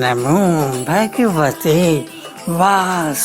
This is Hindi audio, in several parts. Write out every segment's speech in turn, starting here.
नमो भगवते वासुदेवाय।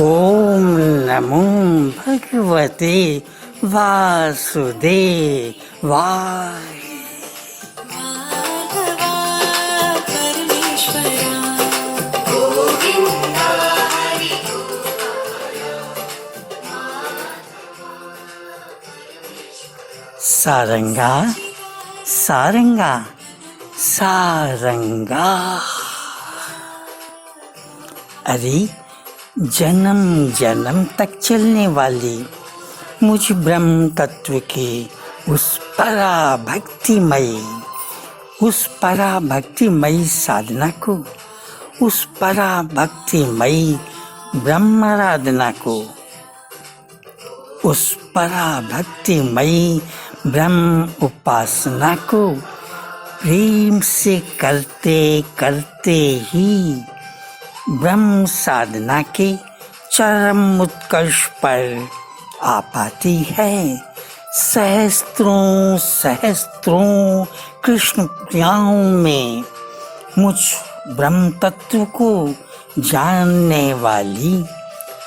ओम नमो भगवते वासुदेवाय। सारंगा सारंगा सारंगा। अरे जन्म जन्म तक चलने वाली मुझ ब्रह्म तत्व की उस पराभक्तिमयी साधना को, उस पराभक्तिमयी ब्रह्माराधना को, उस पराभक्तिमयी ब्रह्म उपासना को प्रेम से करते करते ही ब्रह्म साधना के चरम उत्कर्ष पर आ पाती है। सहस्त्रों कृष्ण प्रियाओं में मुझ ब्रह्म तत्व को जानने वाली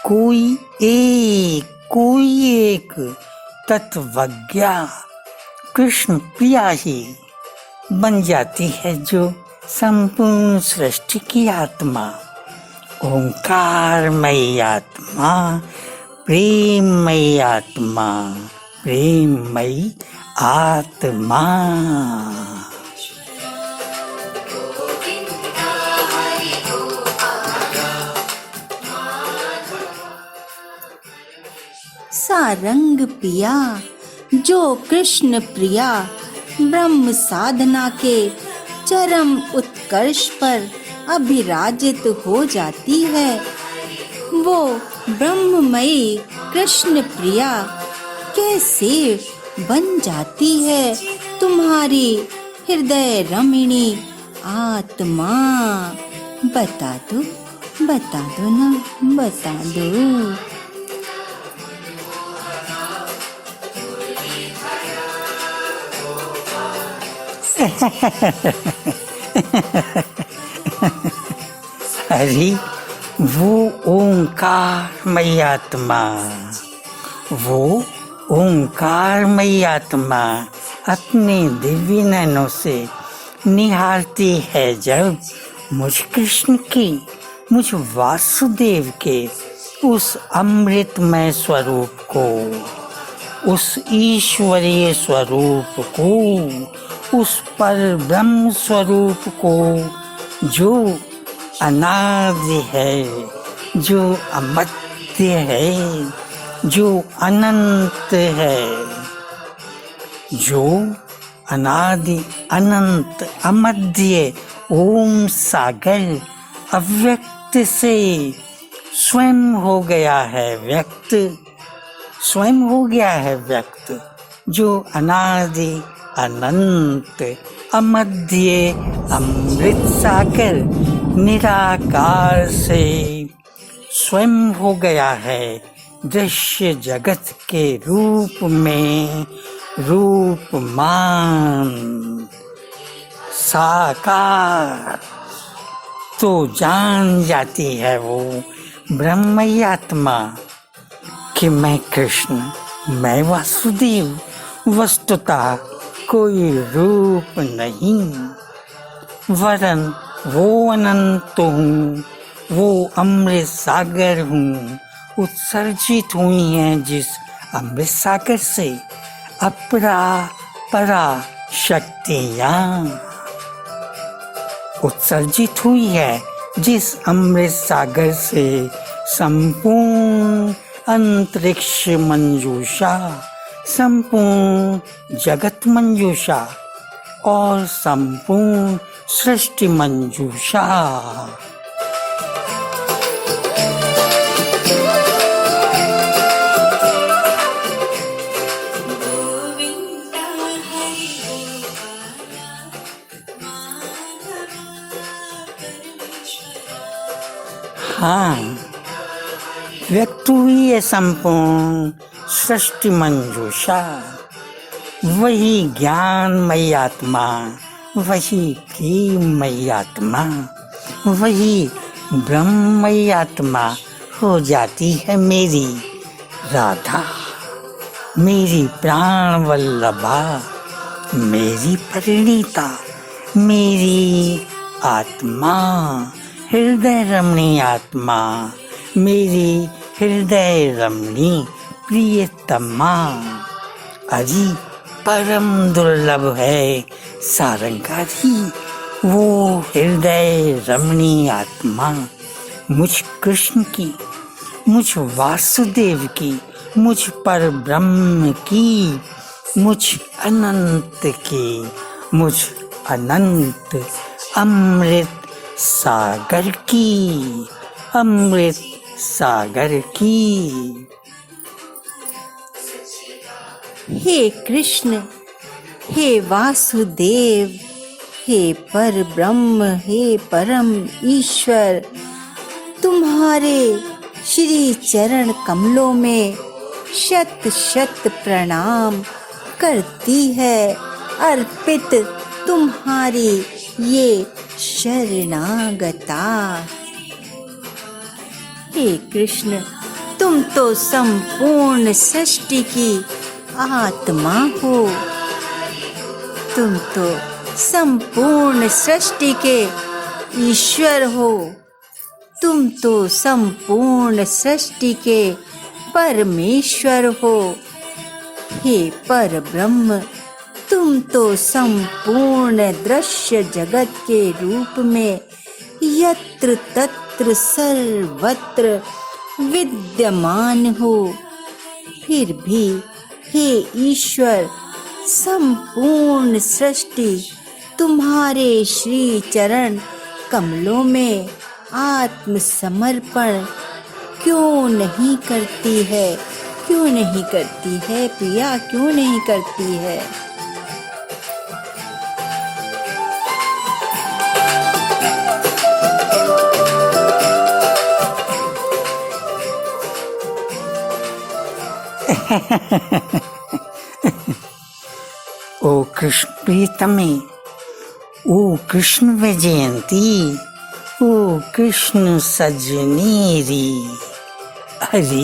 कोई एक तत्वज्ञा कृष्ण प्रिया ही बन जाती है, जो संपूर्ण सृष्टि की आत्मा, ओंकारमयी आत्मा, प्रेममयी आत्मा, प्रेममयी आत्मा। सारंग पिया जो कृष्ण प्रिया ब्रह्म साधना के चरम उत्कर्ष पर अभिराजित हो जाती है, वो ब्रह्ममयी कृष्ण प्रिया कैसे बन जाती है तुम्हारी हृदय रमणी आत्मा? बता दो ना, बता दो। अरे वो ओंकारमयी आत्मा अपने दिव्य नैनों से निहारती है जब मुझ कृष्ण की, मुझ वासुदेव के उस अमृतमय स्वरूप को, उस ईश्वरीय स्वरूप को, उस पर ब्रह्म स्वरूप को, जो अनादि है, जो अमर्त्य है, जो अनंत है, जो अनादि अनंत अमध्य ओम सागर अव्यक्त से स्वयं हो गया है व्यक्त, जो अनादि अनंत अमध्य अमृत सागर निराकार से स्वयं हो गया है दृश्य जगत के रूप में रूपमान साकार। तो जान जाती है वो ब्रह्ममयी आत्मा कि मैं कृष्ण, मैं वासुदेव वस्तुतः कोई रूप नहीं, वरन वो अनंत हूँ, वो अमृत सागर हूँ, उत्सर्जित हुई हैं जिस अमृत सागर से अपरा परा शक्तियाँ उत्सर्जित हुई है, जिस अमृत सागर से संपूर्ण अंतरिक्ष मंजूषा, संपूर्ण जगत मंजूषा और संपूर्ण सृष्टि मंजूषा। हाँ, व्यक्त हुई है संपूर्ण सृष्टि मंजूषा। वही ज्ञानमयी आत्मा, वही प्रेममयी आत्मा, वही ब्रह्ममयी आत्मा हो जाती है मेरी राधा, मेरी प्राण वल्लभा, मेरी परिणीता, मेरी आत्मा, हृदय रमणी आत्मा, मेरी हृदय रमणी प्रियतमा। अजी परम दुर्लभ है सारंगारी वो हृदय रमणी आत्मा, मुझ कृष्ण की, मुझ वासुदेव की, मुझ पर ब्रह्म की, मुझ अनंत की, मुझ अनंत अमृत सागर की, अमृत सागर की। हे कृष्ण, हे वासुदेव, हे पर ब्रह्म, हे परम ईश्वर, तुम्हारे श्री चरण कमलों में शत शत प्रणाम करती है अर्पित तुम्हारी ये शरणागता। हे कृष्ण, तुम तो संपूर्ण सृष्टि की आत्मा हो, तुम तो संपूर्ण सृष्टि के ईश्वर हो, तुम तो संपूर्ण सृष्टि के परमेश्वर हो। हे पर ब्रह्म, तुम तो संपूर्ण दृश्य जगत के रूप में यत्र तत्र सर्वत्र विद्यमान हो। फिर भी हे ईश्वर, संपूर्ण सृष्टि तुम्हारे श्री चरण कमलों में आत्मसमर्पण क्यों नहीं करती है? क्यों नहीं करती है प्रिया, क्यों नहीं करती है? ओ कृष्ण प्रीतमे, ओ कृष्ण वैजयंती, ओ कृष्ण सजनेरी। अरे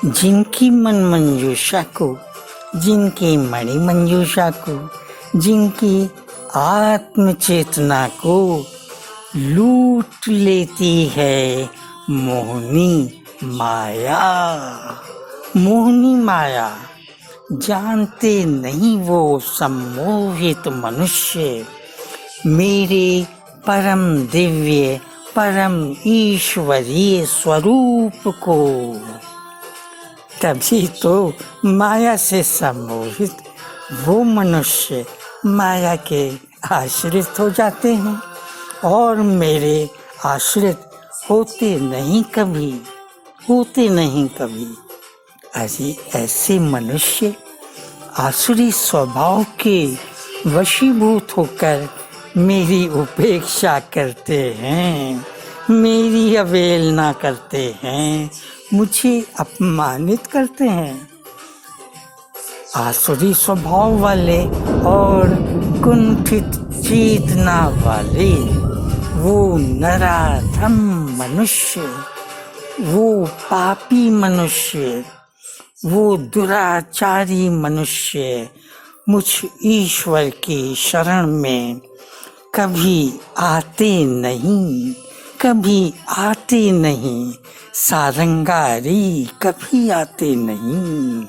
जिनकी मन मंजूषा को, जिनकी मणि मंजूषा को, जिनकी आत्म चेतना को लूट लेती है मोहनी माया, मोहनी माया। जानते नहीं वो सम्मोहित मनुष्य मेरे परम दिव्य परम ईश्वरीय स्वरूप को। तभी तो माया से सम्मोहित वो मनुष्य माया के आश्रित हो जाते हैं और मेरे आश्रित होते नहीं कभी, होते नहीं कभी। अरे ऐसे मनुष्य आसुरी स्वभाव के वशीभूत होकर मेरी उपेक्षा करते हैं, मेरी अवहेलना करते हैं, मुझे अपमानित करते हैं। आसुरी स्वभाव वाले और कुंठित चेतना वाले वो नराधम मनुष्य, वो पापी मनुष्य, वो दुराचारी मनुष्य मुझ ईश्वर की शरण में कभी आते नहीं, कभी आते नहीं। सारंगारी कभी आते नहीं।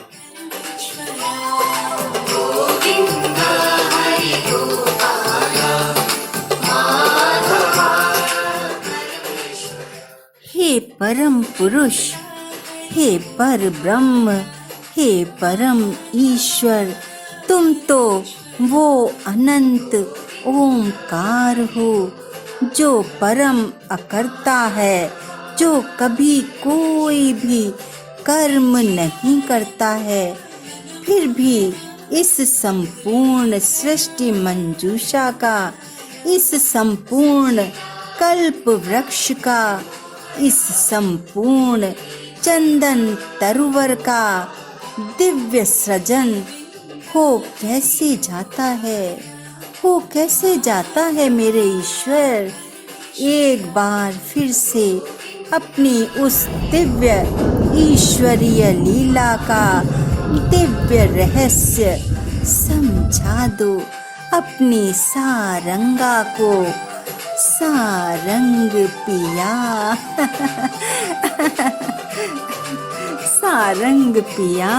हे परम पुरुष, हे पर ब्रह्म, हे परम ईश्वर, तुम तो वो अनंत ओंकार हो जो परम अकर्ता है, जो कभी कोई भी कर्म नहीं करता है, फिर भी इस संपूर्ण सृष्टि मंजूषा का, इस संपूर्ण कल्प वृक्ष का, इस संपूर्ण चंदन तरुवर का दिव्य सृजन हो कैसे जाता है, हो कैसे जाता है मेरे ईश्वर। एक बार फिर से अपनी उस दिव्य ईश्वरीय लीला का दिव्य रहस्य समझा दो अपनी सारंगा को। सारंग पिया सारंग पिया।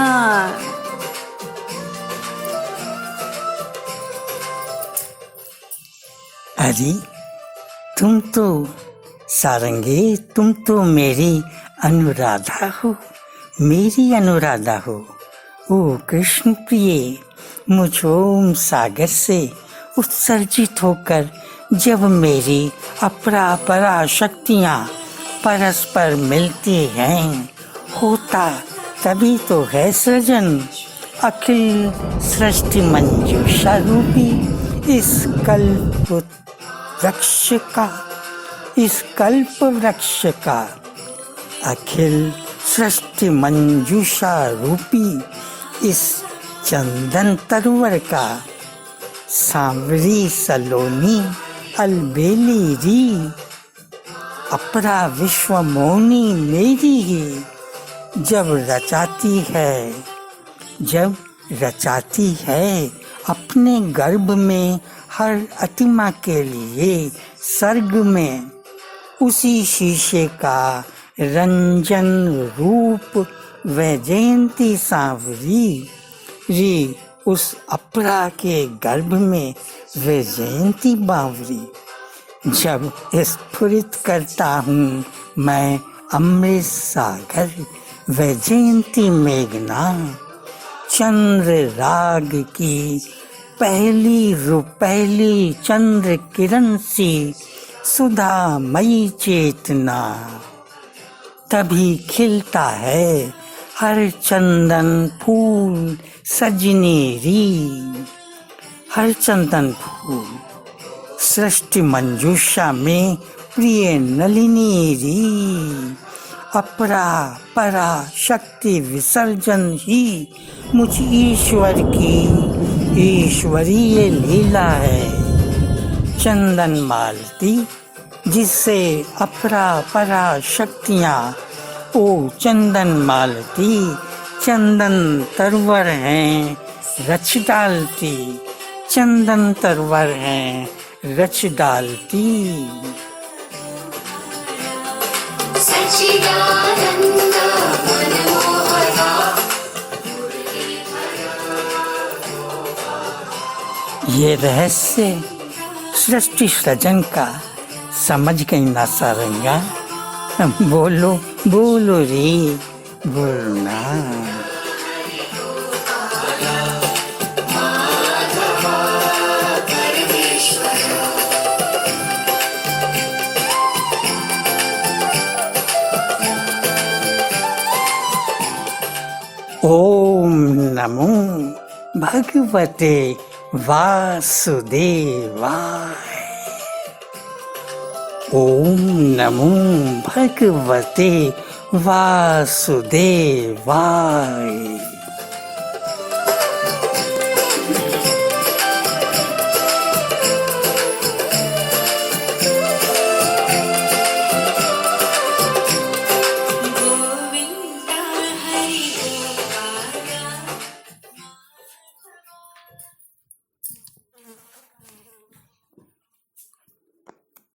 अरे तुम तो सारंगे, तुम तो मेरी अनुराधा हो, मेरी अनुराधा हो। ओ कृष्ण प्रिय, मुझ ओम सागर से उत्सर्जित होकर जब मेरी अपरापरा शक्तियाँ परस्पर मिलती हैं, होता तभी तो है सृजन। अखिल सृष्टि मंजूषा रूपी इस कल्प वृक्ष का, इस कल्प वृक्ष का, अखिल सृष्टि मंजूषा रूपी इस चंदन तरुवर का, सांवरी सलोनी अलबेली री, अपरा विश्व मोनी मेरी ही। जब रचाती है, जब रचाती है अपने गर्भ में हर अतिमा के लिए सर्ग में, उसी शीशे का रंजन रूप वैजयंती सांवरी री, उस अपरा के गर्भ में वैजयंती बावरी। जब स्फुरित करता हूँ मैं अमृत सागर वैजयंती मेघना, चंद्र राग की पहली रुपहली चंद्र किरण सी सुधामयी चेतना, तभी खिलता है हर चंदन फूल सजनी री। हर चंदन फूल सृष्टि मंजूषा में प्रिय नलिनी री। अपरा परा शक्ति विसर्जन ही मुझ ईश्वर की ईश्वरीय लीला है। चंदन मालती जिससे अपरा परा शक्तियाँ, ओ चंदन मालती चंदन तरवर हैं रच डालती, चंदन तरवर हैं रच डालती। सच्चिदानंद मनमोहना। ये रहस्य सृष्टि सृजन का समझ गई ना सारंगा? बोलो बोलो रे, बोलना। ओम नमो भगवते वासुदेवाय। ओम नमो भगवते वासुदेवाय।